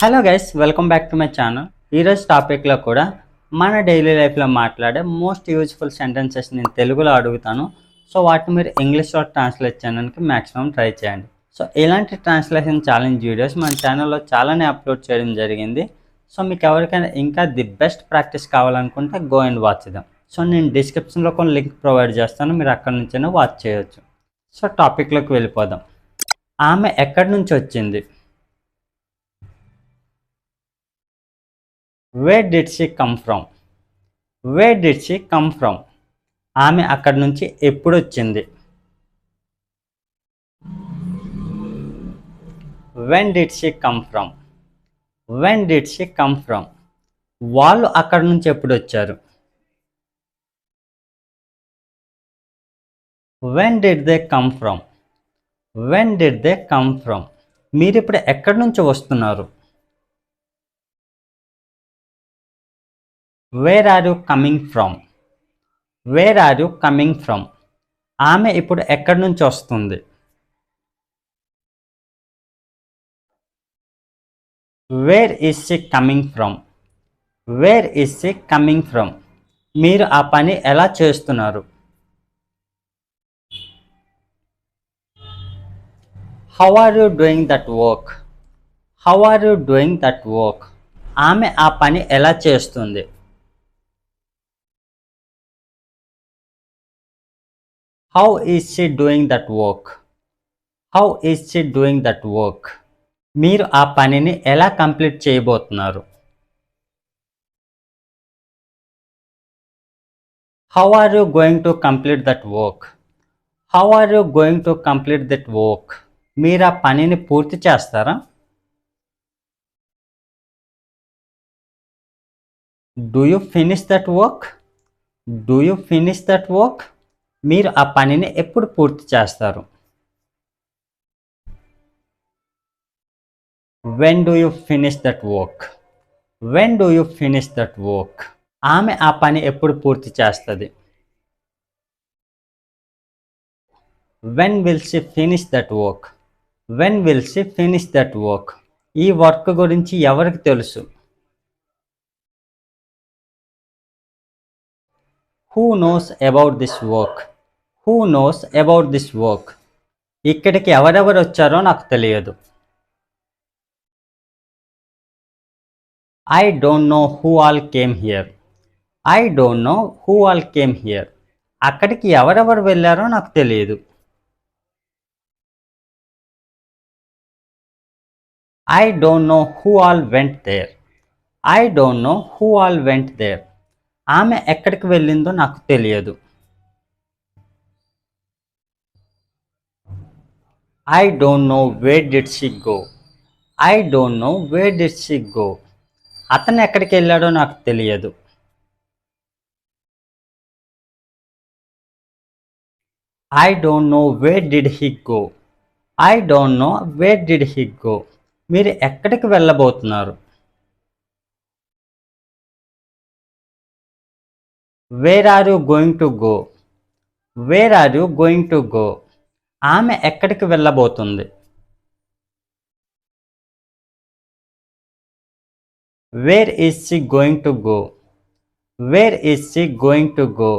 Hello guys, welcome back to my channel. ఈరోజు టాపిక్లో కూడా మన డైలీ లైఫ్లో మాట్లాడే మోస్ట్ యూజ్ఫుల్ సెంటెన్సెస్ నేను తెలుగులో అడుగుతాను. సో వాటిని మీరు ఇంగ్లీష్లో ట్రాన్స్లేట్ చేయడానికి మ్యాక్సిమం ట్రై చేయండి. సో ఇలాంటి ట్రాన్స్లేషన్ ఛాలెంజ్ వీడియోస్ మన ఛానల్లో చాలానే అప్లోడ్ చేయడం జరిగింది. సో మీకు ఎవరికైనా ఇంకా ది బెస్ట్ ప్రాక్టీస్ కావాలనుకుంటే go and watch them. So నేను డిస్క్రిప్షన్లో కొన్ని లింక్ ప్రొవైడ్ చేస్తాను, మీరు అక్కడి నుంచైనా వాచ్ చేయొచ్చు. సో టాపిక్లోకి వెళ్ళిపోదాం. ఆమె ఎక్కడి నుంచి వచ్చింది? Where did she come from? Where did she come from? ఆమె అక్కడి నుంచి ఎప్పుడు వచ్చింది? When did she come from? When did she come from? వాళ్ళు అక్కడి నుంచి ఎప్పుడు వచ్చారు? When did they come from? When did they come from? మీరు ఇప్పుడు ఎక్కడి నుంచి వస్తున్నారు? Where are you coming from? Where are you coming from? ఆమె ఇప్పుడు ఎక్కడి నుంచి వస్తుంది? Where is she coming from? Where is she coming from? మీరు ఆ పని ఎలా చేస్తున్నారు? How are you doing that work? How are you doing that work? ఆమె ఆ పని ఎలా చేస్తుంది? How is she doing that work? How is she doing that work? మీరు ఆ పనిని ఎలా కంప్లీట్ చేయబోతున్నారు? How are you going to complete that work? How are you going to complete that work? మీరు ఆ పనిని పూర్తి చేస్తారా? Do you finish that work? Do you finish that work? మీరు ఆ పనిని ఎప్పుడు పూర్తి చేస్తారు? When do you finish that work? When do you finish that work? ఆమె ఆ పని ఎప్పుడు పూర్తి చేస్తుంది? When will she finish that work? When will she finish that work? ఈ వర్క్ గురించి ఎవరికి తెలుసు? Who knows about this work? Who knows about this work? ఇక్కడికి ఎవరెవరు వచ్చారో నాకు తెలియదు. I don't know who all came here. I don't know who all came here. అక్కడికి ఎవరెవరు వెళ్ళారో నాకు తెలియదు. I don't know who all went there. I don't know who all went there. ఆమె ఎక్కడికి వెళ్ళిందో నాకు తెలియదు. I don't know where did she go. I don't know where did she go. అతను ఎక్కడికి వెళ్ళాడో నాకు తెలియదు. I don't know where did he go. I don't know where did he go. మీరు ఎక్కడికి వెళ్ళబోతున్నారు? Where are you going to go? Where are you going to go? ఆమె ఎక్కడికి వెళ్ళబోతుంది? Where is she going to go? Where is she going to go?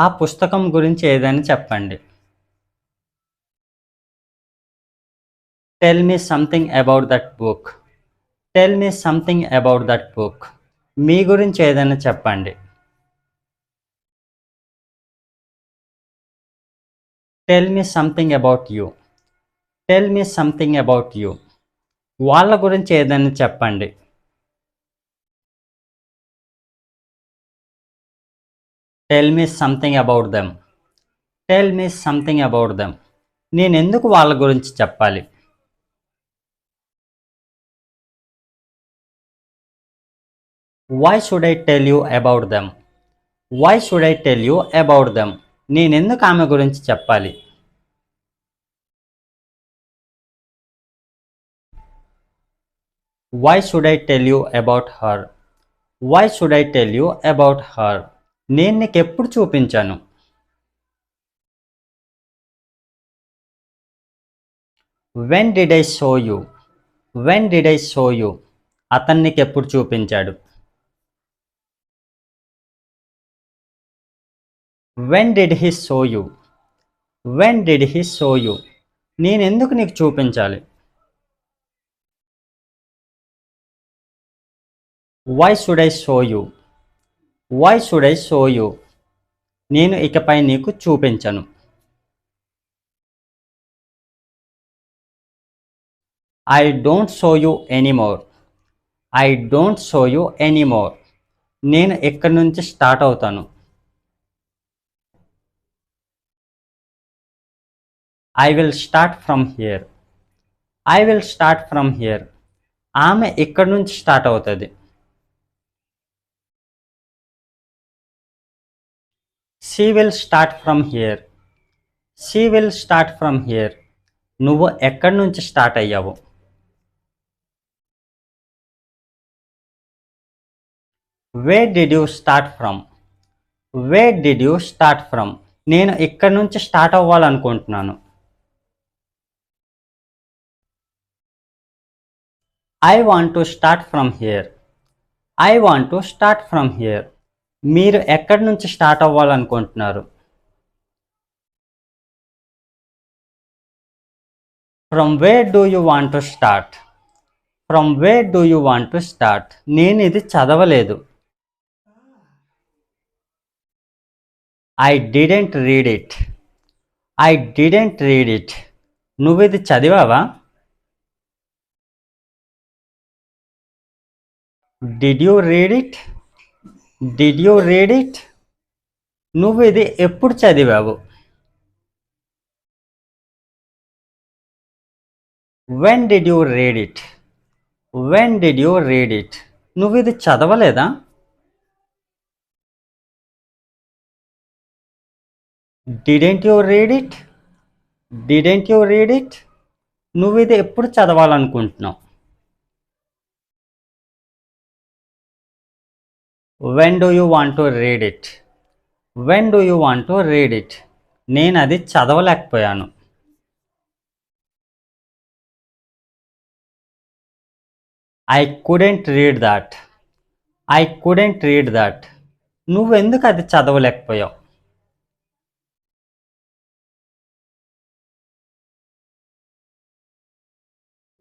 ఆ పుస్తకం గురించి ఏదైనా చెప్పండి. Tell me something about that book. Tell me something about that book. మీ గురించి ఏదైనా చెప్పండి. Tell me something about you. Tell me something about you. వాళ్ళ గురించి ఏదైనా చెప్పండి. Tell me something about them. Tell me something about them. నేను ఎందుకు వాళ్ళ గురించి చెప్పాలి? Why should I tell you about them? Why should I tell you about them? నేను ఎందుకు ఆమె గురించి చెప్పాలి? Why should I tell you about her? Why should I tell you about her? నేను నీకు ఎప్పుడు చూపించాను? When did I show you? When did I show you? అతను నీకు ఎప్పుడు చూపించాడు? When did he show you? When did he show you? నేను ఎందుకు నీకు చూపించాలి? Why should I show you? Why should I show you? నేను ఇకపై నీకు చూపించను. I don't show you anymore. I don't show you anymore. నేను ఎక్కడి నుంచి స్టార్ట్ అవుతాను. I will start from here. I will start from here. ఆమె ఎక్కడి నుంచి స్టార్ట్ అవుతుంది. She will start from here. She will start from here. నువ్వు ఎక్కడి నుంచి స్టార్ట్ అయ్యావు. Where did you start from? Where did you start from? నేను ఇక్కడి నుంచి స్టార్ట్ అవ్వాలనుకుంటున్నాను. I want to start from here. I want to start from here. మీరు ఎక్కడి నుంచి స్టార్ట్ అవ్వాలనుకుంటున్నారు. From where do you want to start? From where do you want to start? నేను ఇది చదవలేదు. I didn't read it. I didn't read it. నువ్వు ఇది చదివావా? Did you read it? Did you read it? నువ్వు ఇది ఎప్పుడు చదివావు. When did you read it? When did you read it? నువ్వు ఇది చదవలేదా? Didn't you read it? Didn't you read it? నువ్వు ఇది ఎప్పుడు చదవాలనుకుంటున్నావు. When do you want to read it? When do you want to read it? నేను అది చదవలేకపోయాను. I couldn't read that. I couldn't read that. నువ్వు ఎందుకు అది చదవలేకపోయావు.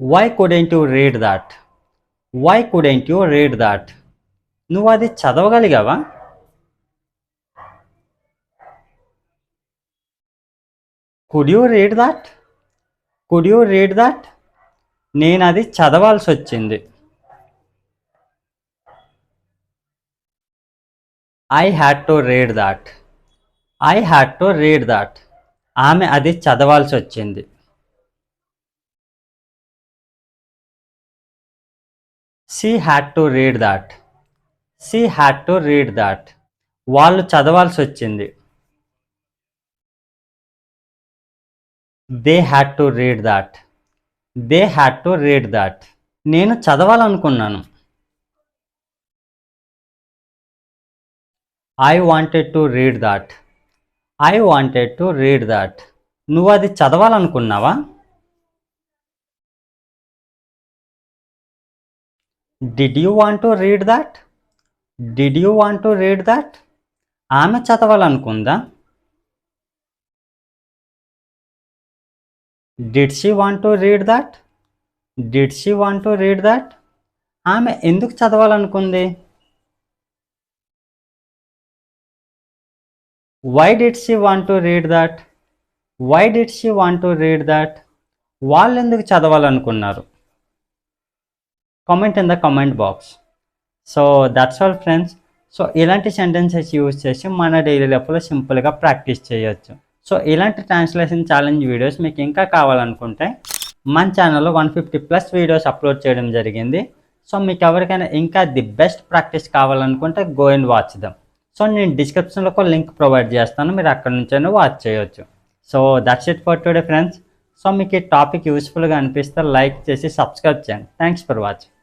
Why couldn't you read that? Why couldn't you read that? నువ్వు అది చదవగలిగావా. Could you read that? Could you read that? నేను అది చదవాల్సి వచ్చింది. I had to read that. I had to read that. ఆమె అది చదవాల్సి వచ్చింది. She had to read that. She had to read that. వాళ్ళు చదవాల్సి వచ్చింది. They had to read that. They had to read that. నేను చదవాలనుకున్నాను. I wanted to read that. I wanted to read that. నువ్వు అది చదవాలనుకున్నావా. Did you want to read that? Did you want to read that? ఆమె చదవాలనుకుందా. Did she want to read that? Did she want to read that? ఆమె ఎందుకు చదవాలనుకుంది. Why did she want to read that? Why did she want to read that? వాళ్ళు ఎందుకు చదవాలనుకున్నారు. Comment in the comment box. So that's all friends. So ఇలాంటి sentences use చేసి మన daily లైఫ్లో సింపుల్గా ప్రాక్టీస్ చేయొచ్చు. సో ఇలాంటి ట్రాన్స్లేషన్ ఛాలెంజ్ వీడియోస్ మీకు ఇంకా కావాలనుకుంటే మన ఛానల్లో 150+ వీడియోస్ అప్లోడ్ చేయడం జరిగింది. సో మీకు ఎవరికైనా ఇంకా ది బెస్ట్ ప్రాక్టీస్ కావాలనుకుంటే go and watch them. So నేను డిస్క్రిప్షన్లో ఒక లింక్ ప్రొవైడ్ చేస్తాను, మీరు అక్కడ నుంచైనా వాచ్ చేయొచ్చు. So that's it for today friends. So మీకు ఈ టాపిక్ యూస్ఫుల్గా అనిపిస్తే లైక్ చేసి సబ్స్క్రైబ్ చేయండి. Thanks for watching.